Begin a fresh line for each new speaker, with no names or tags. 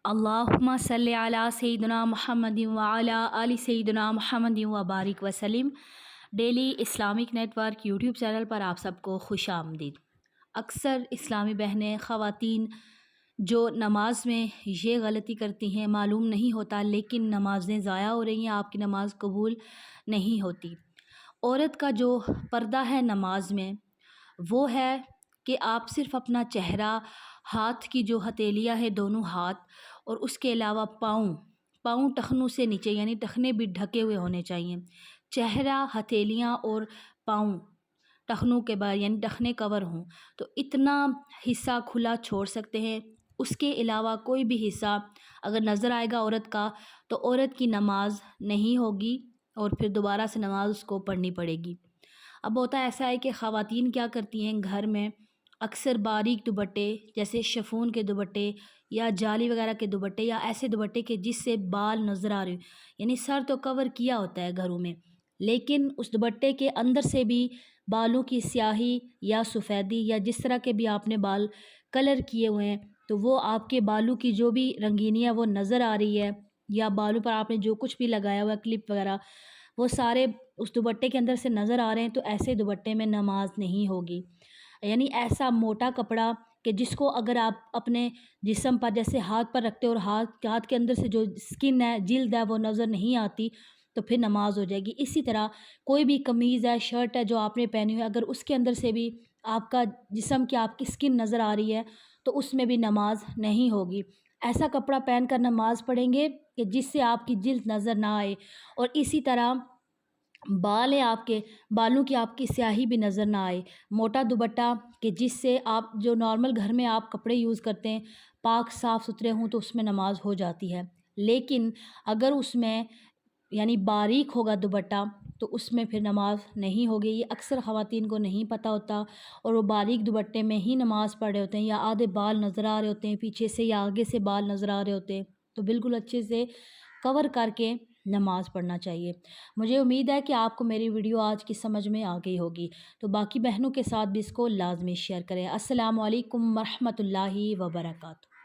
اللہم صلی علی سیدنا محمد وعلی آل سیدنا محمد وبارک وسلم۔ Daily Islamic network YouTube channel پر آپ سب کو خوش آمدید۔ اکثر اسلامی بہنیں خواتین جو نماز میں یہ غلطی کرتی ہیں، معلوم نہیں ہوتا لیکن نمازیں ضائع ہو رہی ہیں، آپ کی نماز قبول نہیں ہوتی۔ عورت کا جو پردہ ہے نماز میں وہ ہے کہ آپ صرف اپنا چہرہ، ہاتھ کی جو ہتھیلیاں ہیں دونوں ہاتھ، اور اس کے علاوہ پاؤں ٹخنوں سے نیچے یعنی ٹخنے بھی ڈھکے ہوئے ہونے چاہیے۔ چہرہ، ہتھیلیاں اور پاؤں ٹخنوں کے بعد یعنی ٹخنے کور ہوں تو اتنا حصہ کھلا چھوڑ سکتے ہیں۔ اس کے علاوہ کوئی بھی حصہ اگر نظر آئے گا عورت کا تو عورت کی نماز نہیں ہوگی اور پھر دوبارہ سے نماز اس کو پڑھنی پڑے گی۔ اب ہوتا ایسا ہے کہ خواتین کیا کرتی ہیں، گھر میں اکثر باریک دوپٹے جیسے شفون کے دوپٹے یا جالی وغیرہ کے دوپٹے یا ایسے دوپٹے کے جس سے بال نظر آ رہے ہیں، یعنی سر تو کور کیا ہوتا ہے گھروں میں، لیکن اس دوپٹے کے اندر سے بھی بالوں کی سیاہی یا سفیدی یا جس طرح کے بھی آپ نے بال کلر کیے ہوئے ہیں تو وہ آپ کے بالوں کی جو بھی رنگینی ہے وہ نظر آ رہی ہے، یا بالوں پر آپ نے جو کچھ بھی لگایا ہوا ہے کلپ وغیرہ وہ سارے اس دوپٹے کے اندر سے نظر آ رہے ہیں تو ایسے دوپٹے میں نماز نہیں ہوگی۔ یعنی ایسا موٹا کپڑا کہ جس کو اگر آپ اپنے جسم پر جیسے ہاتھ پر رکھتے ہو اور ہاتھ کے اندر سے جو سکن ہے، جلد ہے، وہ نظر نہیں آتی تو پھر نماز ہو جائے گی۔ اسی طرح کوئی بھی قمیض ہے، شرٹ ہے جو آپ نے پہنی ہوئی ہے، اگر اس کے اندر سے بھی آپ کا جسم کی آپ کی سکن نظر آ رہی ہے تو اس میں بھی نماز نہیں ہوگی۔ ایسا کپڑا پہن کر نماز پڑھیں گے کہ جس سے آپ کی جلد نظر نہ آئے، اور اسی طرح بال ہیں آپ کے، بالوں کی آپ کی سیاہی بھی نظر نہ آئے۔ موٹا دوپٹہ کہ جس سے آپ جو نارمل گھر میں آپ کپڑے یوز کرتے ہیں پاک صاف ستھرے ہوں تو اس میں نماز ہو جاتی ہے، لیکن اگر اس میں یعنی باریک ہوگا دوپٹہ تو اس میں پھر نماز نہیں ہوگی۔ یہ اکثر خواتین کو نہیں پتہ ہوتا اور وہ باریک دوپٹے میں ہی نماز پڑھ رہے ہوتے ہیں، یا آدھے بال نظر آ رہے ہوتے ہیں پیچھے سے یا آگے سے بال نظر آ رہے ہوتے ہیں، تو بالکل اچھے سے کور کر کے نماز پڑھنا چاہیے۔ مجھے امید ہے کہ آپ کو میری ویڈیو آج کی سمجھ میں آ گئی ہوگی، تو باقی بہنوں کے ساتھ بھی اس کو لازمی شیئر کریں۔ السلام علیکم ورحمۃ اللہ وبرکاتہ۔